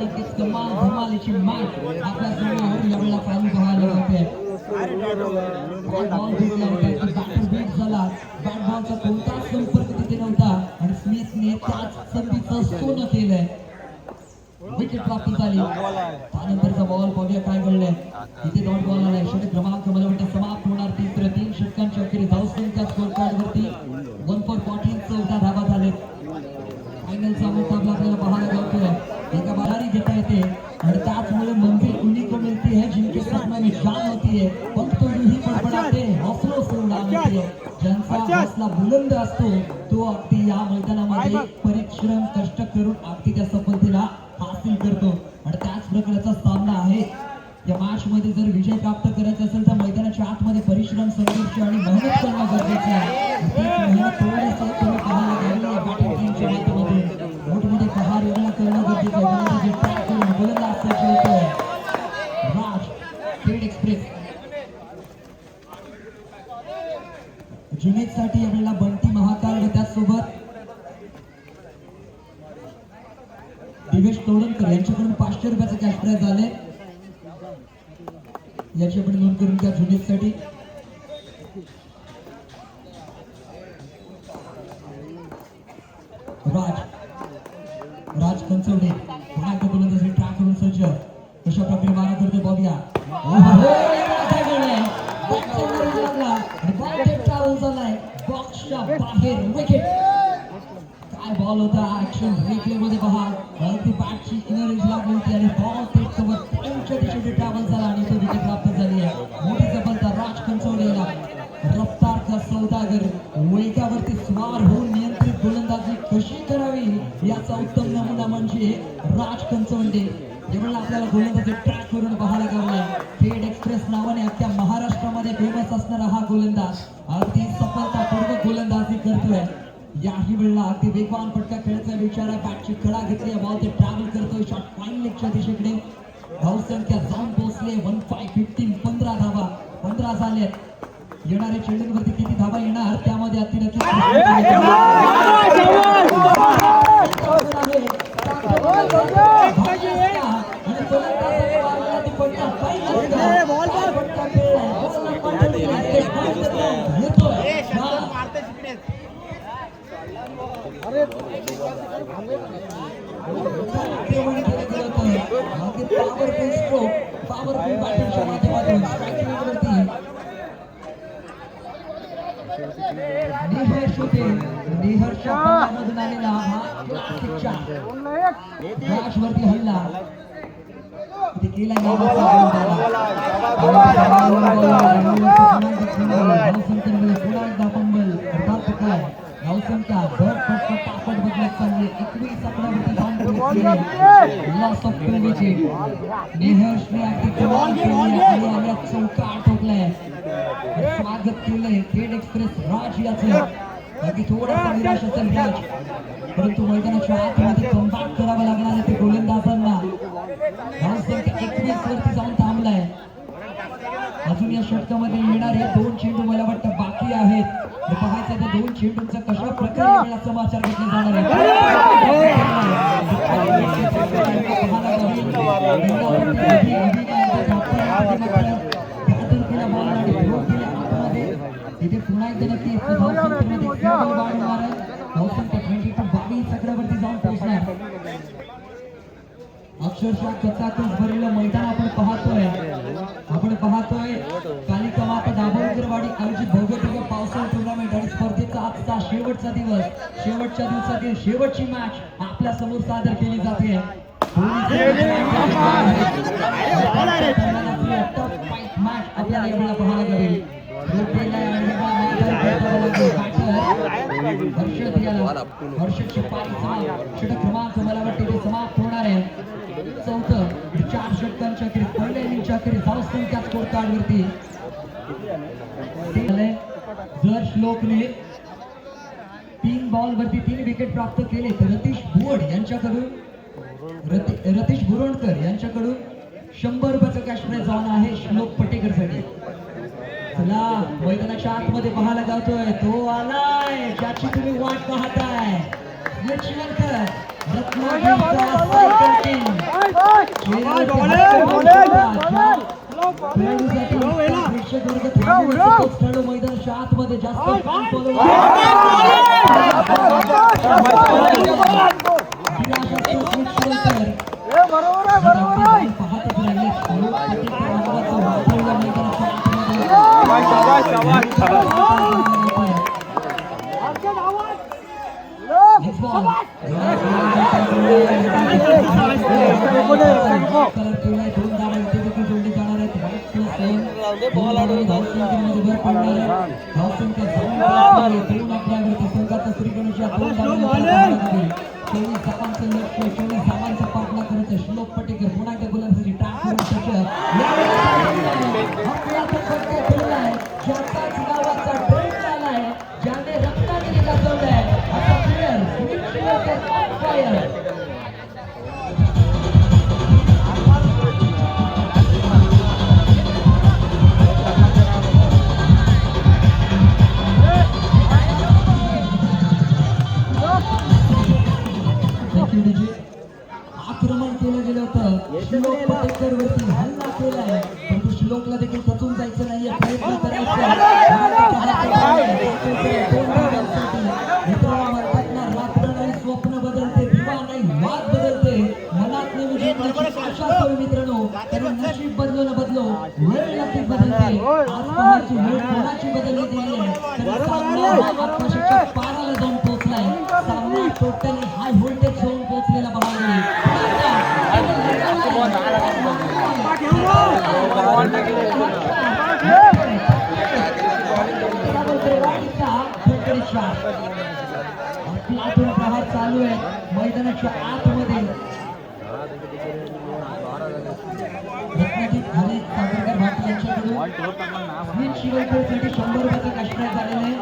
नक्कीच कमाल धमालीची मॅच आपल्या समोर यावेळेला चालू पाहायला मिळते. बॉल भेटला होता, बॅटर बीट झाला, बॅट बॉलचा कोणताच संपर्क तिथे नव्हता आणि स्मिथने त्याच संधीचं सोनं केलंय. विकेट प्राप्त झाली. त्यानंतरचा बॉल पाहूया काय घडलंय. इथे डॉट बॉल आलाय. षटक क्रमांक मला वाटतं समाप्त होणार. तिसरं 3 षटकांच्या अखेरीस धावसंख्या स्कोर कार्ड वरती 1 for 14 14 धावा झाले. फायनलचा मुकाबला आपल्याला पाहायला मिळतोय. एका बारारी घेता येते आणि त्याचमुळे मंजिल उन्हीं को मिलती है जिनके सपनों में जान होती है. फक्त रूही फडफडाते हौसलों से उड़ान होती है. ज्यांचा हौसला बुलंद असतो तो अगदी या मैदानामध्ये परिश्रम कष्ट करून अगदी त्या सफलतेला हासिल करतो. आणि त्याच प्रकारचा सामना आहे. या मॅच मध्ये जर विजय प्राप्त करायचा असेल तर मैदानाच्या आतमध्ये परिश्रम संघर्ष आणि मेहनत करणं गरजेचं आहे. तीच मेहनत थोडीशी तुम्ही पाहायला गेली आहे बॅटिंग टीमच्या माध्यमातून. मोठमोठे प्रहार वेगळा करणं गरजेचं आहे. जे ट्रॅक करून गोलंदाज सज्ज होतोय राज खेड एक्सप्रेस. जुनेद साठी आपल्याला बंटी महाकाळ व त्याचसोबत दिवेश तोडणकर यांच्याकडून 500 रुपयाचं कॅश प्राइज आले. याची आपण नोंद करून घ्या जुनेद साठी. राज कंचवडे पुन्हा एकदा गोलंदाजी ट्रॅक करून सज्ज. कशा प्रकारे मारा करतो बॉबिया. बॉक्सच्या बाहेर विकेट. काय बॉल होता. ऍक्शन रिप्ले मध्ये पहा. अगदी बॅटची इनर एज लागली होती आणि बॉल थेट सोबत त्यांच्या दिशेने ट्रॅव्हल झाला आणि तो विकेट प्राप्त झाली आहे. मोठी सफलता राज कंचवडेला. रफ्तार का सौदागर वेगावरती स्वार होऊन नियंत्रित गोलंदाजी कशी करावी याचा उत्तम नमुना म्हणजे राज कंचवडे. यावेळेला आपल्याला गोलंदाजी ट्रॅक करून पाहायला गावलाय. खेड एक्सप्रेस नावाने अख्ख्या महाराष्ट्रामध्ये फेमस असणारा हा गोलंदाज अगदी सफलतापूर्वक गोलंदाजी करतोय. याही वेळेला अगदी वेगवान फटका खेळायचा विचार आहे. बॅटची कडा घेतली. बॉल ते ट्रॅव्हल करतोय शॉट फाईन लेगच्या दिशेकडे. धावसंख्या जाऊन पोहोचले 15 15 धावा 15 झालेत. येणाऱ्या चेंडूवरती किती धावा येणार त्यामध्ये अतिनक्कीच पॉवरफुल स्ट्रोक पॉवरफुल बॅटिंगच्या माध्यमातून स्ट्रायकिंग वरती नेहरच्या बॉलमधून आलेला हा क्लासिकच्या रॅशवरती हल्ला इथे केला पुन्हा एकदा पंबल धावसंख्या दर फटका बदलत चालली. 21 आकड्यावरती लॉस ऑफ 2 विकेट. नेहर्सने अगदी कमाल केली आणि आल्या चौका ठोकलाय. स्वागत केलंय खेड एक्सप्रेस राज याचं. अगदी थोडासा निराश असेल राज परंतु मैदानाच्या आतमध्ये कमबॅक करावं लागणार आहे ते गोलंदाजांना. धावसंख्या 21 वरती जाऊन थांबलाय. अजून या षटकामध्ये येणारे 2 चेंडू मला वाटतं बाकी आहेत. पाहायचं त्या 2 चेंडूंचा कशा प्रकारे वेळा समाचार घेतले जाणार आहे. तिथे पुन्हा एकदा नक्की वाढवणार आहे. धावसंख्या 22 आकड्यावरती जाऊन पोहोचणार. अक्षरशः कचाकच भरलेलं मैदान आपण पाहतोय. कालिका माता दाभोळकरवाडी आयोजित भव्य पावसाळी टुर्नामेंट आणि स्पर्धेचा आजचा शेवटचा दिवस. शेवटच्या दिवसातील शेवटची मॅच आपल्या समोर सादर केली जाते. मॅच आपल्याला यावेळेला पाहायला मिळेल. हर्षदची पारी षटक क्रमांक मला वाटते समाप्त होणार आहे. 4 षटकांच्या अखेरीस पहिल्या इनिंगच्या अखेरीस धावसंख्या स्कोर कार्ड वरती जर श्लोकने 3 बॉल वरती 3 विकेट प्राप्त केले तर रतीश बुरोणकर यांच्याकडून 100 रुपयाचं कॅश प्राइज ऑन आहे श्लोक पटेकर साठी. चला मैदानाच्या आतमध्ये पाहायला जातोय. तो आलाय ज्याची तुम्ही वाट पाहताय. रत्नागिरीचा सायकल किंग खेळाडू मैदानाच्या आतमध्ये जास्त पाहतच राहिले सामानचा पाठला करत श्लोक पटेकर पुन्हा एकदा गुलाबी ज्याने रक्ताने गाजवलाय असा प्लेयर आक्रमण केलं गेलं होतं श्लोक पटेकर वरती हल्ला केलाय परंतु श्लोकला देखील खचून जायचं नाहीये प्रयत्न करायचा रात्र नाही स्वप्न बदलते दिवा नाही वाद बदलते मनात मित्रांनो कारण नशीब बदलो न बदलो वेळ नक्कीच बदलते आज पहाची वेळ कोणाची बदलली गेली आहे तर सामना आकाशाच्या पाराला जाऊन पोहोचलाय सामना टोटली हाय व्होल्टेज झोन पोहोचलेला पाहायला प्रहार चालू आहे मैदानाच्या आतमध्ये रत्नागिरी खाली सागरकर भाटी यांच्याकडून स्मिथ शिवलकरसाठी 100 रुपयाचं कॅशबॅक झालेलं आहे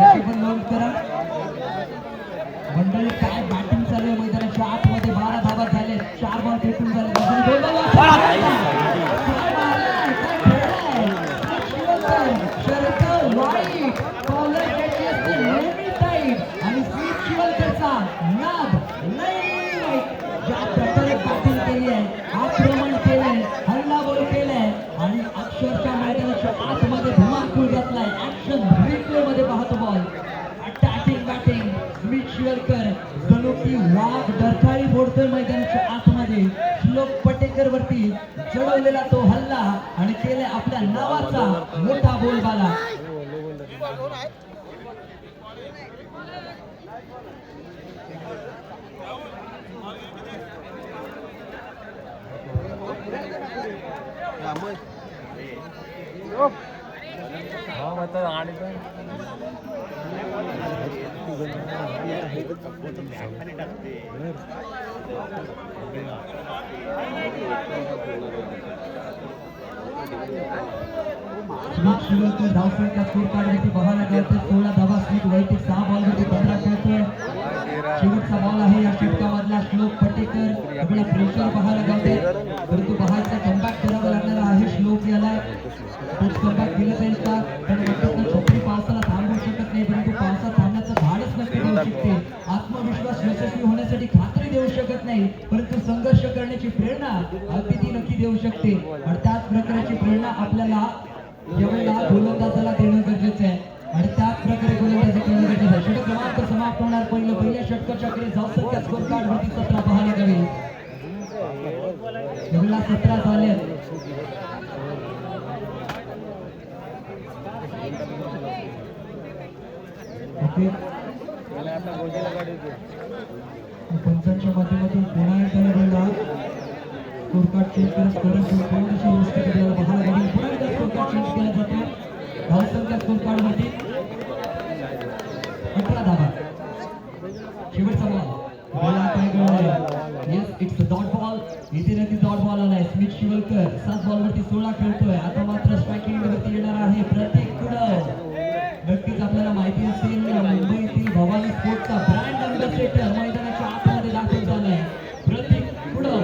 याची पण नोंद करा मंडळी काय बॅटिंग चालू आहे मैदानाच्या आतमध्ये 12 धावा झाले 4 बॉल फेकून झाले आणि स्मिथ शिवलकरचा नाद ज्या प्रकारे बॅटिंग केली आहे आक्रमण केलंय हल्लाबोल केलंय आणि अक्षरशः मैदानाच्या आतमध्ये धुमाकूळ घातलाय ऍक्शन रिप्ले मध्ये पाहतो ball attacking batting Smith Shivalkar जणू की वाघ डरकाळी फोडतोय मैदानाच्या आतमध्ये श्लोक पटेकर वरती चढवलेला तो हल्ला आणि केलाय आपल्या नावाचा मोठा बोलबाला शिवलकर धावसंख्या स्कोर कार्डवरती बघायला गेलं 16 धावा स्मिथ वैयक्तिक 6 बॉलवरती 15 खेळतोय शेवटचा बॉल आहे या षटकामधला श्लोक पटेकर आपला प्रेशर पाहायला गावते परंतु बहायचा कमबॅक करावा लागणार आहे श्लोक याला तोच कमबॅक केलं जाईल का पण छत्री पावसाला थांबवू शकत नाही परंतु पावसात थांबण्याचं धाडस नक्की देऊ शकते आत्मविश्वास यशस्वी होण्यासाठी खात्री देऊ शकत नाही परंतु संघर्ष करण्याची प्रेरणा अगदी ती नक्की देऊ शकते आणि त्याच प्रकारची प्रेरणा आपल्याला यावेळेला गोलंदाजाला देणं गरजेचं आहे आणि त्याच प्रकारे गोलंदाजी करणं गरजेचं आहे षटक क्रमांक समाप्त होणार पहिल्या षटकाच्या कडे धावसंख्या स्कोर कार्ड वरती 17 पाहायला गेले यावेळेला 17 झाले पंचांच्या माध्यमातून पुन्हा एकदा स्कोर कार्ड चेंज करत थोडीशी व्यवस्थित पाहायला गेली पुन्हा एकदा स्कोर कार्ड चेंज केला जातो धावसंख्या स्कोर कार्ड मध्ये 18 धावा शेवटचा बॉल काय कळलाय येस इट्स डॉट बॉल इथे नक्की डॉट बॉल आलाय स्मिथ शिवलकर 7 बॉल वरती 16 खेळतोय आता मात्र स्ट्रायकिंग वरती येणार आहे प्रतीक कुडव नक्कीच आपल्याला माहिती असेल मुंबईतील भवानी स्पोर्टचा ब्रँड अँबॅसेडर मैदानाच्या आतमध्ये दाखल झालाय प्रतीक कुडव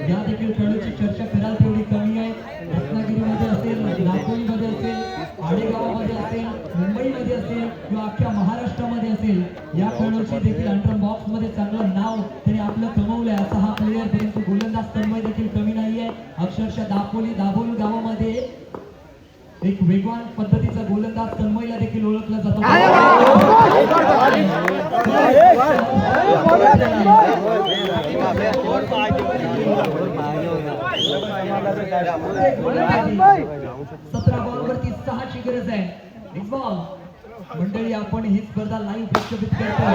या देखील खेळाडूची चर्चा कराल तेवढी कमी आहे रत्नागिरीमध्ये असेल नागपूरमध्ये असेल आडेगावामध्ये असेल मुंबईमध्ये असेल किंवा अख्ख्या महाराष्ट्रामध्ये असेल या खेळाडूची देखील अंडर बॉक्स मध्ये चांगलं नाव त्यांनी आपलं कमवलंय असा हा प्लेयर परंतु गोलंदाज तन्मय देखील कमी नाहीये. अक्षरशः दाभोल गावामध्ये एक वेगवान पद्धतीचा गोलंदाज तन्मयला देखील ओळखला जातो. सतरा बॉल वरती 6 ची गरज आहे. Next ball. मंडळी आपण ही स्पर्धा लाईव्ह प्रक्षेपित करतोय.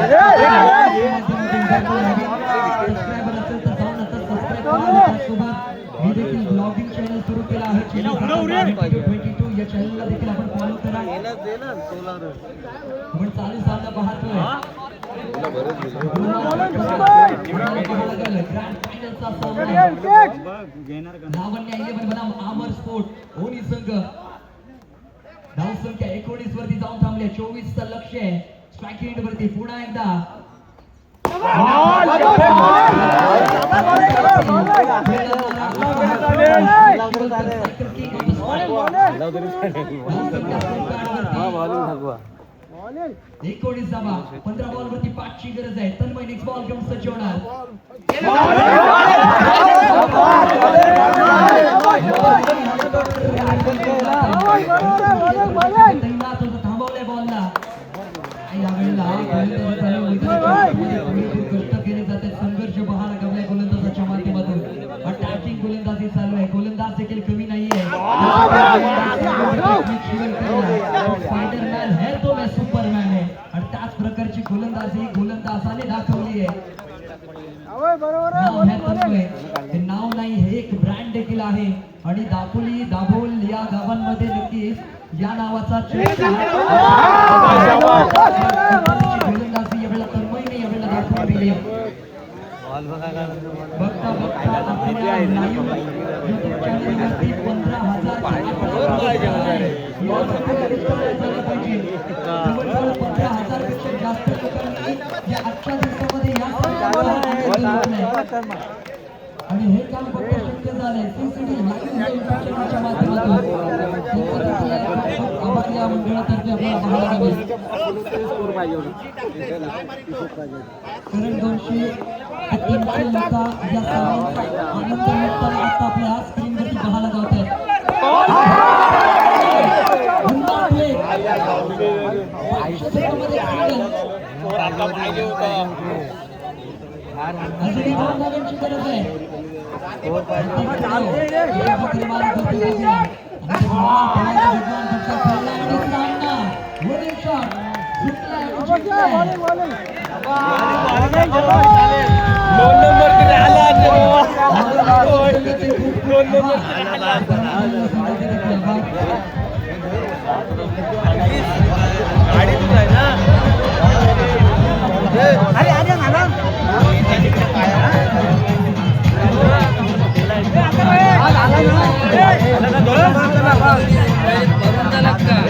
सबस्क्रायबर असेल तर जाऊन आता सबस्क्राईब करा. त्यासोबत मी देखील ब्लॉगिंग चॅनल सुरू केला आहे. 22 या चॅनलला देखील आपण फॉलो करा. आपण चालू सामना पाहतोय. लावण्य 11 बनाम अमर स्पोर्ट दोन्ही संघ धाव संख्या 19 वरती जाऊन थांबले. 24 चं लक्ष आहे. स्ट्राईक रेट वरती पुन्हा एकदा एकोणीस धावा 15 बॉल वरती 5 ची गरज आहे. तन्मय नेक्स्ट बॉल घेऊन सज्ज होणार. थांबवलंय बॉलला. यावेळेला कष्ट केले जाते. संघर्ष पाहायला गमलाय गोलंदाजाच्या माध्यमातून. अटॅकिंग गोलंदाजी चालू आहे. गोलंदाज देखील कमी नाहीये. स्पायडरमॅन है तो मैं सुपरमॅन आहे आणि त्याच प्रकारची गोलंदाजी गोलंदाजाने दाखवली आहे. हे नाव नाही, हे एक ब्रँड देखील आहे आणि दाभोल या गावांमध्ये नक्कीच या नावाचा गोलंदाजी यावेळेला तन्मयने यावेळेला दाखवली आहे. बघता बघता आपल्या लाईव्ह YouTube चॅनलवरती 15,000 पेक्षा जास्त लोकांनी या आजच्या दिवसामध्ये या आणि हे काम फक्त शक्य झालंय CCD लाईव्ह चॅनलच्या माध्यमातून. आभार या मंडळातर्फे आपल्याला पाहायला मिळेल. करण 200 लोका या सामन्याचा आनंद लुटताना आता आपल्या स्क्रीनवरती पाहायला जात आहेत. अजूनही 2 धावांची गरज आहे.